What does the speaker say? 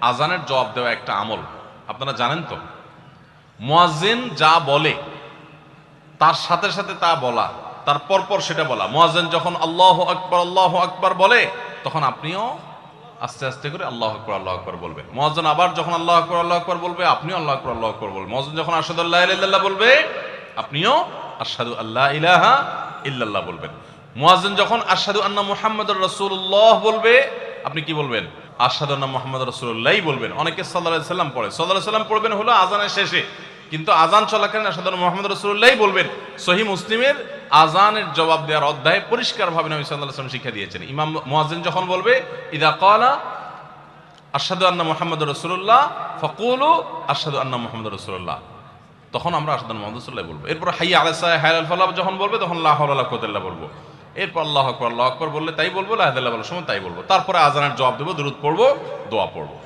আজানের জবাব দেওয়া একটা আমল, আপনারা জানেন তো। মুয়াজ্জিন যা বলে তার সাথে সাথে তা বলা, তার পরপর সেটা বলা। মুয়াজ্জিন যখন আল্লাহু আকবার বলে, তখন আপনিও আস্তে আস্তে করে আল্লাহু আকবার বলবেন। মুয়াজ্জিন আবার যখন আল্লাহু আকবার বলবে, আপনিও আল্লাহু আকবার বলবেন। মুয়াজ্জিন যখন আশহাদু আল্লা ইলাহা ইল্লাল্লাহ বলবে, আপনিও আশহাদু আল্লা ইলাহা ইল্লাল্লাহ বলবেন। মুয়াজ্জিন যখন আশহাদু আন্না মুহাম্মাদুর রাসূলুল্লাহ বলবে, আপনি কি বলবেন? আশহাদু আন্না মুহাম্মাদুর রাসূলুল্লাহই বলবেন। অনেকে সাল্লাল্লাহু আলাইহি সাল্লাম পড়ে, সাল্লাল্লাহু আলাইহি সাল্লাম পড়বেন হলো আযানের শেষে, কিন্তু আযান চলাকালীন আশহাদু আন্না মুহাম্মাদুর রাসূলুল্লাহই বলবেন। সহিহ মুসলিমের আযানের জবাব দেওয়ার অধ্যায়ে পরিষ্কারভাবে নবী সাল্লাল্লাহু আলাইহি ওয়াসাল্লাম শিক্ষা দিয়েছেন। ইমাম মুয়াজ্জিন যখন বলবে, ইযা ক্বালা আশহাদু আন্না মুহাম্মাদুর রাসূলুল্লাহ ফাকুলু আশহাদু আন্না মুহাম্মাদুর রাসূলুল্লাহ, তখন আমরা আশহাদু আন্না মুহাম্মাদুর রাসূলুল্লাহ বলবো। এরপর হাইয়া আলাস সালাহ হাইয়া আল ফালাহ যখন বলবে, তখন লা হাওলা ওয়ালা কুওয়াতা ইল্লা বলবো। এরপর আল্লাহু আকবার বললে তাই বলবো, লা ইলাহা ইল্লাল্লাহ বলার সময় তাই বলবো। তারপরে আযানের জবাব দেবো, দুরূদ পড়বো, দোয়া পড়বো।